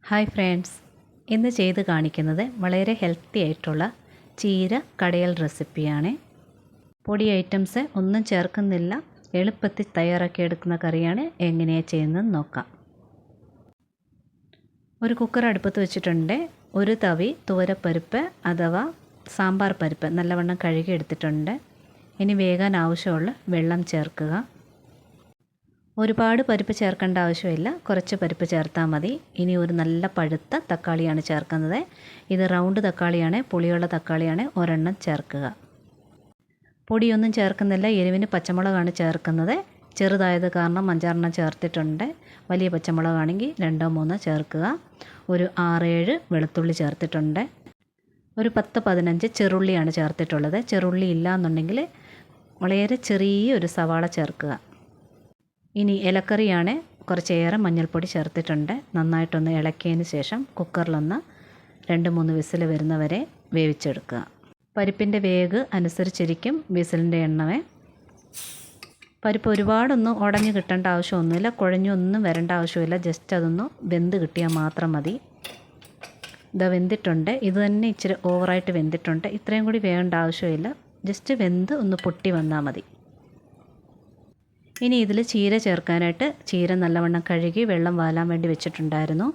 Hi friends, ഇന്ന് ചെയ്ത് കാണിക്കുന്നത് വളരെ ഹെൽത്തി ആയിട്ടുള്ള ചീര കടയൽ റെസിപ്പിയാണ്. പൊടി ഐറ്റംസ് ഒന്നും ചേർക്കുന്നില്ല, എളുപ്പത്തിൽ തയ്യാറാക്കി എടുക്കുന്ന കറിയാണ്. എങ്ങനെയാണ് ചെയ്യുന്നത് നോക്കാം. ഒരു കുക്കർ അടുപ്പത്ത് വെച്ചിട്ടുണ്ട്. ഒരു തവി തുവരപ്പരിപ്പ് അഥവാ സാമ്പാർ പരിപ്പ് നല്ലവണ്ണം കഴുകി എടുത്തിട്ടുണ്ട്. ഇനി വേകാൻ ആവശ്യമുള്ള വെള്ളം ചേർക്കുക. ഒരുപാട് പരിപ്പ് ചേർക്കേണ്ട ആവശ്യമില്ല, കുറച്ച് പരിപ്പ് ചേർത്താൽ മതി. ഇനി ഒരു നല്ല പഴുത്ത തക്കാളിയാണ് ചേർക്കുന്നത്. ഇത് റൗണ്ട് തക്കാളിയാണ്, പുളിയുള്ള തക്കാളിയാണ്. ഒരെണ്ണം ചേർക്കുക. പൊടിയൊന്നും ചേർക്കുന്നില്ല, എരിവിന് പച്ചമുളകാണ് ചേർക്കുന്നത്. ചെറുതായത് കാരണം 5-6 ചേർത്തിട്ടുണ്ട്. വലിയ പച്ചമുളകാണെങ്കിൽ 2-3 ചേർക്കുക. ഒരു 6-7 വെളുത്തുള്ളി ചേർത്തിട്ടുണ്ട്. ഒരു 10-15 ചെറുള്ളിയാണ് ചേർത്തിട്ടുള്ളത്. ചെറുള്ളി ഇല്ല എന്നുണ്ടെങ്കിൽ വളരെ ചെറിയൊരു സവാള ചേർക്കുക. ഇനി ഇലക്കറിയാണ്, കുറച്ചേറെ മഞ്ഞൾപ്പൊടി ചേർത്തിട്ടുണ്ട്. നന്നായിട്ടൊന്ന് ഇളക്കിയതിന് ശേഷം കുക്കറിലൊന്ന് 2-3 വിസിൽ വരുന്നവരെ വേവിച്ചെടുക്കുക. പരിപ്പിൻ്റെ വേഗ് അനുസരിച്ചിരിക്കും വിസിലിൻ്റെ എണ്ണമേ. പരിപ്പ് ഒരുപാടൊന്നും ഉടഞ്ഞ് കിട്ടേണ്ട ആവശ്യമൊന്നുമില്ല, കുഴഞ്ഞൊന്നും വരേണ്ട ആവശ്യമില്ല. ജസ്റ്റ് അതൊന്ന് വെന്ത് കിട്ടിയാൽ മാത്രം മതി. ഇതാ വെന്തിട്ടുണ്ട്. ഇത് തന്നെ ഇച്ചിരി ഓവറായിട്ട് വെന്തിട്ടുണ്ട്. ഇത്രയും കൂടി വേകേണ്ട ആവശ്യമില്ല, ജസ്റ്റ് വെന്ത് ഒന്ന് പൊട്ടി വന്നാൽ മതി. ഇനി ഇതിൽ ചീര ചേർക്കാനായിട്ട് ചീര നല്ലവണ്ണം കഴുകി വെള്ളം വാലാൻ വേണ്ടി വെച്ചിട്ടുണ്ടായിരുന്നു.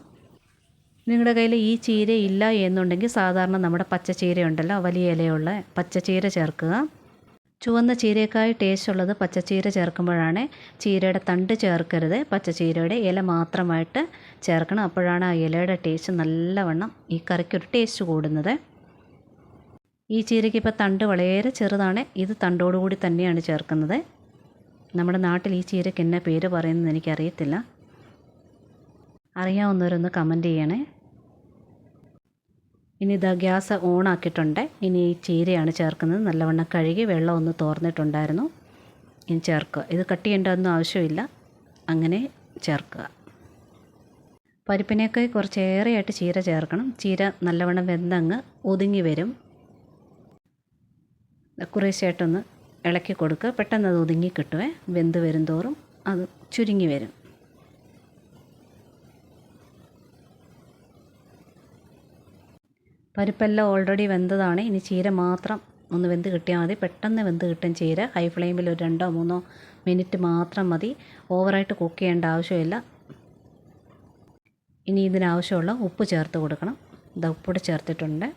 നിങ്ങളുടെ കയ്യിൽ ഈ ചീര ഇല്ല എന്നുണ്ടെങ്കിൽ സാധാരണ നമ്മുടെ പച്ചച്ചീര ഉണ്ടല്ലോ, വലിയ ഇലയുള്ള പച്ചച്ചീര ചേർക്കുക. ചുവന്ന ചീരക്കായി ടേസ്റ്റ് ഉള്ളത് പച്ചച്ചീര ചേർക്കുമ്പോഴാണ്. ചീരയുടെ തണ്ട് ചേർക്കരുത്, പച്ചച്ചീരയുടെ ഇല മാത്രമായിട്ട് ചേർക്കണം. അപ്പോഴാണ് ആ ഇലയുടെ ടേസ്റ്റ് നല്ലവണ്ണം ഈ കറിക്കൊരു ടേസ്റ്റ് കൂടുന്നത്. ഈ ചീരയ്ക്ക് ഇപ്പോൾ തണ്ട് വളരെ ചെറുതാണ്. ഇത് തണ്ടോടുകൂടി തന്നെയാണ് ചേർക്കുന്നത്. നമ്മുടെ നാട്ടിൽ ഈ ചീരയ്ക്ക് എന്നാ പേര് പറയുന്നത് എനിക്കറിയത്തില്ല. അറിയാവുന്നവരൊന്ന് കമൻറ്റ് ചെയ്യണേ. ഇനി ഇതാ ഗ്യാസ് ഓണാക്കിയിട്ടുണ്ട്. ഇനി ഈ ചീരയാണ് ചേർക്കുന്നത്. നല്ലവണ്ണം കഴുകി വെള്ളം ഒന്ന് തോർന്നിട്ടുണ്ടായിരുന്നു. ഇനി ചേർക്കുക. ഇത് കട്ട് ചെയ്യേണ്ടതൊന്നും ആവശ്യമില്ല, അങ്ങനെ ചേർക്കുക. പരിപ്പിനൊക്കെ കുറച്ചേറെയായിട്ട് ചീര ചേർക്കണം. ചീര നല്ലവണ്ണം വെന്തങ്ങ് ഒതുങ്ങി വരും. കുറേശ്ശായിട്ടൊന്ന് ഇളക്കി കൊടുക്കുക. പെട്ടെന്ന് അത് ഒതുങ്ങി കിട്ടുവേ. വെന്ത് വരും തോറും അത് ചുരുങ്ങി വരും. പരിപ്പെല്ലാം ഓൾറെഡി വെന്തതാണ്. ഇനി ചീര മാത്രം ഒന്ന് വെന്ത് കിട്ടിയാൽ മതി. പെട്ടെന്ന് വെന്ത് കിട്ടും ചീര. ഹൈ ഫ്ലെയിമിൽ ഒരു 2-3 മിനിറ്റ് മാത്രം മതി. ഓവറായിട്ട് കുക്ക് ചെയ്യേണ്ട ആവശ്യമില്ല. ഇനി ഇതിനാവശ്യമുള്ള ഉപ്പ് ചേർത്ത് കൊടുക്കണം. ഇതാ ഉപ്പൂടെ ചേർത്തിട്ടുണ്ട്.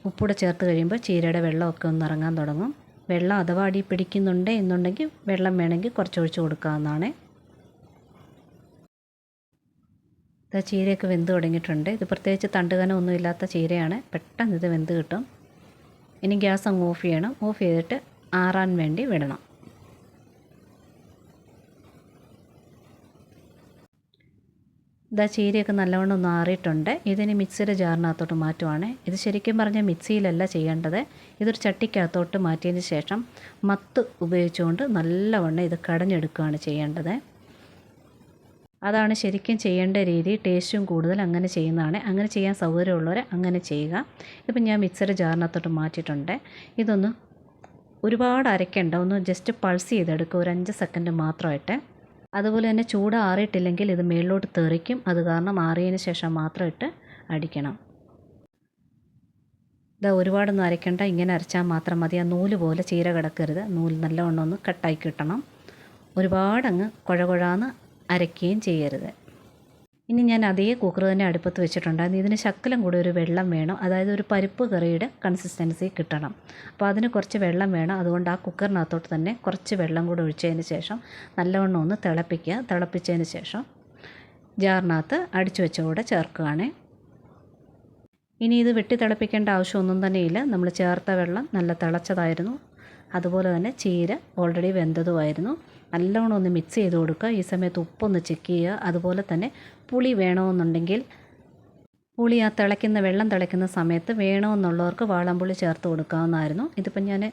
ഉപ്പൂടെ ചേർത്ത് കഴിയുമ്പോൾ ചീരയുടെ വെള്ളമൊക്കെ ഒന്ന് ഇറങ്ങാൻ തുടങ്ങും. വെള്ളം അഥവാ അടി പിടിക്കുന്നുണ്ട് എന്നുണ്ടെങ്കിൽ വെള്ളം വേണമെങ്കിൽ കുറച്ചൊഴിച്ച് കൊടുക്കാവുന്നതാണ്. ചീരയൊക്കെ വെന്ത് തുടങ്ങിയിട്ടുണ്ട്. ഇത് പ്രത്യേകിച്ച് തണ്ടുകനൊന്നും ഇല്ലാത്ത ചീരയാണ്. പെട്ടെന്ന് ഇത് വെന്ത് കിട്ടും. ഇനി ഗ്യാസ് അങ്ങ് ഓഫ് ചെയ്യണം. ഓഫ് ചെയ്തിട്ട് ആറാൻ വേണ്ടി വിടണം. ഇതാ ചീരയൊക്കെ നല്ലവണ്ണം ഒന്ന് ആറിയിട്ടുണ്ട്. ഇതിന് മിക്സിയുടെ ജാറിനകത്തോട്ട് മാറ്റുവാണ്. ഇത് ശരിക്കും പറഞ്ഞാൽ മിക്സിയിലല്ല ചെയ്യേണ്ടത്. ഇതൊരു ചട്ടിക്കകത്തോട്ട് മാറ്റിയതിന് ശേഷം മത്ത് ഉപയോഗിച്ചുകൊണ്ട് നല്ലവണ്ണം ഇത് കടഞ്ഞെടുക്കുകയാണ് ചെയ്യേണ്ടത്. അതാണ് ശരിക്കും ചെയ്യേണ്ട രീതി. ടേസ്റ്റും കൂടുതൽ അങ്ങനെ ചെയ്യുന്നതാണ്. അങ്ങനെ ചെയ്യാൻ സൗകര്യമുള്ളവർ അങ്ങനെ ചെയ്യുക. ഇപ്പം ഞാൻ മിക്സിയുടെ ജാറിനകത്തോട്ട് മാറ്റിയിട്ടുണ്ട്. ഇതൊന്ന് ഒരുപാട് അരയ്ക്കേണ്ട, ഒന്ന് ജസ്റ്റ് പൾസ് ചെയ്തെടുക്കുക, ഒരു 5 സെക്കൻഡ് മാത്രമായിട്ട്. അതുപോലെ തന്നെ ചൂട് ആറിയിട്ടില്ലെങ്കിൽ ഇത് മേളിലോട്ട് തെറിക്കും. അത് കാരണം ആറിയതിന് ശേഷം മാത്രം ഇട്ട് അടിക്കണം. ഇത് ഒരുപാടൊന്നും അരയ്ക്കേണ്ട, ഇങ്ങനെ അരച്ചാൽ മാത്രം മതി. ആ നൂല് പോലെ ചീര കിടക്കരുത്. നൂല് നല്ലവണ്ണം ഒന്ന് കട്ടായി കിട്ടണം. ഒരുപാടങ്ങ് കുഴകുഴാന്ന് അരയ്ക്കുകയും ചെയ്യരുത്. ഇനി ഞാൻ അതേ കുക്കർ തന്നെ അടുപ്പത്ത് വെച്ചിട്ടുണ്ടായിരുന്നു. ഇതിന് ശകലം കൂടി ഒരു വെള്ളം വേണം, അതായത് ഒരു പരിപ്പ് കറിയുടെ കൺസിസ്റ്റൻസി കിട്ടണം. അപ്പോൾ അതിന് കുറച്ച് വെള്ളം വേണം. അതുകൊണ്ട് ആ കുക്കറിനകത്തോട്ട് തന്നെ കുറച്ച് വെള്ളം കൂടി ഒഴിച്ചതിന് ശേഷം നല്ലവണ്ണം ഒന്ന് തിളപ്പിക്കുക. തിളപ്പിച്ചതിന് ശേഷം ജാറിനകത്ത് അടിച്ചു വെച്ചുകൂടെ ചേർക്കുകയാണ്. ഇനി ഇത് വെട്ടി തിളപ്പിക്കേണ്ട ആവശ്യമൊന്നും തന്നെയില്ല. നമ്മൾ ചേർത്ത വെള്ളം നല്ല തിളച്ചതായിരുന്നു. അതുപോലെ തന്നെ ചീര ഓൾറെഡി വെന്തതുമായിരുന്നു. നല്ലവണ്ണം ഒന്ന് മിക്സ് ചെയ്ത് കൊടുക്കുക. ഈ സമയത്ത് ഉപ്പൊന്ന് ചെക്ക് ചെയ്യുക. അതുപോലെ തന്നെ പുളി വേണമെന്നുണ്ടെങ്കിൽ പുളി ആ വെള്ളം തിളയ്ക്കുന്ന സമയത്ത് വേണമെന്നുള്ളവർക്ക് വാളംപുളി ചേർത്ത് കൊടുക്കാവുന്നതായിരുന്നു. ഇതിപ്പം ഞാൻ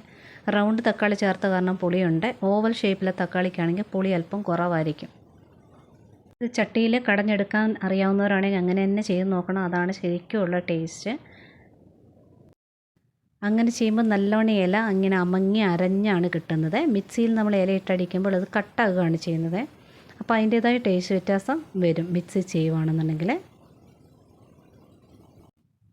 റൗണ്ട് തക്കാളി ചേർത്ത കാരണം പുളിയുണ്ട്. ഓവൽ ഷേപ്പിലെ തക്കാളിക്കാണെങ്കിൽ പുളി അല്പം കുറവായിരിക്കും. ഇത് ചട്ടിയിൽ കടഞ്ഞെടുക്കാൻ അറിയാവുന്നവരാണെങ്കിൽ അങ്ങനെ തന്നെ ചെയ്ത് നോക്കണം. അതാണ് ശരിക്കുമുള്ള ടേസ്റ്റ്. അങ്ങനെ ചെയ്യുമ്പോൾ നല്ലവണ്ണം ഇല അങ്ങനെ അമങ്ങി അരഞ്ഞാണ് കിട്ടുന്നത്. മിക്സിയിൽ നമ്മൾ ഇല ഇട്ടടിക്കുമ്പോൾ അത് കട്ടാകുകയാണ് ചെയ്യുന്നത്. അപ്പോൾ അതിൻ്റേതായ ടേസ്റ്റ് വ്യത്യാസം വരും മിക്സ് ചെയ്യുവാണെന്നുണ്ടെങ്കിൽ.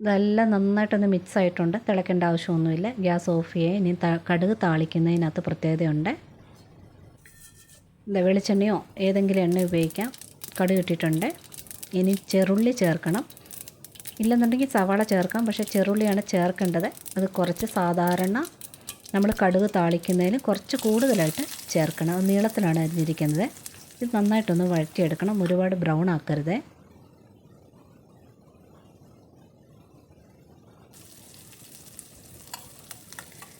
ഇതെല്ലാം നന്നായിട്ടൊന്ന് മിക്സ് ആയിട്ടുണ്ട്. തിളയ്ക്കേണ്ട ആവശ്യമൊന്നുമില്ല. ഗ്യാസ് ഓഫ് ചെയ്യുക. ഇനി കടുക് താളിക്കുന്നതിനകത്ത് പ്രത്യേകതയുണ്ട്. വെളിച്ചെണ്ണയോ ഏതെങ്കിലും എണ്ണ ഉപയോഗിക്കാം. കടുക് ഇട്ടിട്ടുണ്ട്. ഇനി ചെറുള്ളി ചേർക്കണം. ഇല്ലെന്നുണ്ടെങ്കിൽ സവാള ചേർക്കാം, പക്ഷേ ചെറുള്ളിയാണ് ചേർക്കേണ്ടത്. അത് കുറച്ച് സാധാരണ നമ്മൾ കടുക് താളിക്കുന്നതിന് കുറച്ച് കൂടുതലായിട്ട് ചേർക്കണം. അത് നീളത്തിലാണ് അരിഞ്ഞിരിക്കുന്നത്. ഇത് നന്നായിട്ടൊന്ന് വഴറ്റിയെടുക്കണം. ഒരുപാട് ബ്രൗൺ ആക്കരുത്.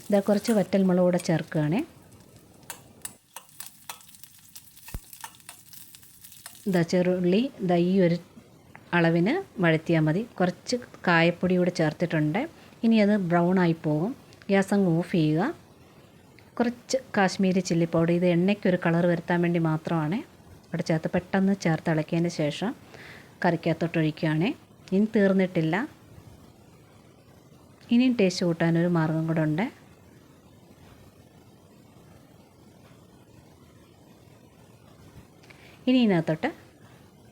ഇതാ കുറച്ച് വറ്റൽമുളക് കൂടെ ചേർക്കുകയാണ്. ഇതാ ചെറുള്ളി ഇതാ ഈ ഒരു അളവിന് വഴറ്റിയാൽ മതി. കുറച്ച് കായപ്പൊടി കൂടെ ചേർത്തിട്ടുണ്ട്. ഇനി അത് ബ്രൗൺ ആയി പോകും. ഗ്യാസ് അങ്ങ് ഓഫ് ചെയ്യുക. കുറച്ച് കാശ്മീരി ചില്ലി പൗഡർ, ഇത് എണ്ണയ്ക്കൊരു കളർ വരുത്താൻ വേണ്ടി മാത്രമാണ് ഇവിടെ ചേർത്ത്. പെട്ടെന്ന് ചേർത്ത് ഇളക്കിയതിന് ശേഷം കറിക്കകത്തോട്ട് ഒഴിക്കുകയാണ്. ഇനി തീർന്നിട്ടില്ല. ഇനിയും ടേസ്റ്റ് കൂട്ടാനൊരു മാർഗ്ഗം കൂടെ ഉണ്ട്. ഇനി ഇതിനകത്തോട്ട്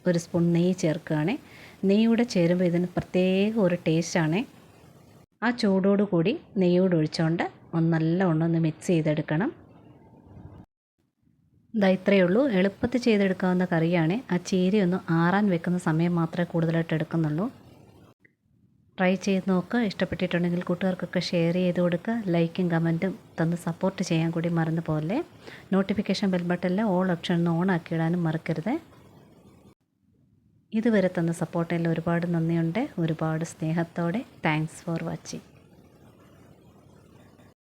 ഒരു സ്പൂൺ നെയ്യ് ചേർക്കുകയാണ്. നെയ്യൂടെ ചേരുമ്പോൾ ഇതിന് പ്രത്യേക ഒരു ടേസ്റ്റാണ്. ആ ചൂടോട് കൂടി നെയ്യോട് ഒഴിച്ചുകൊണ്ട് നല്ലവണ്ണം ഒന്ന് മിക്സ് ചെയ്തെടുക്കണം. ഇതാ ഇത്രയേ ഉള്ളൂ. എളുപ്പത്തിൽ ചെയ്തെടുക്കാവുന്ന കറിയാണ്. ആ ചീരയൊന്ന് ആറാൻ വെക്കുന്ന സമയം മാത്രമേ കൂടുതലായിട്ട് എടുക്കുന്നുള്ളൂ. ട്രൈ ചെയ്ത് നോക്കുക. ഇഷ്ടപ്പെട്ടിട്ടുണ്ടെങ്കിൽ കൂട്ടുകാർക്കൊക്കെ ഷെയർ ചെയ്ത് കൊടുക്കുക. ലൈക്കും കമൻറ്റും തന്ന് സപ്പോർട്ട് ചെയ്യാൻ കൂടി മറന്നു പോലെ. നോട്ടിഫിക്കേഷൻ ബെൽ ബട്ടണിൽ ഓൾ ഓപ്ഷൻ ഓൺ ആക്കിയിടാനും മറക്കരുത്. ഇതുവരെ തന്ന സപ്പോർട്ടിൽ ഒരുപാട് നന്ദിയുണ്ട്. ഒരുപാട് സ്നേഹത്തോടെ താങ്ക്സ് ഫോർ വാച്ചിങ്.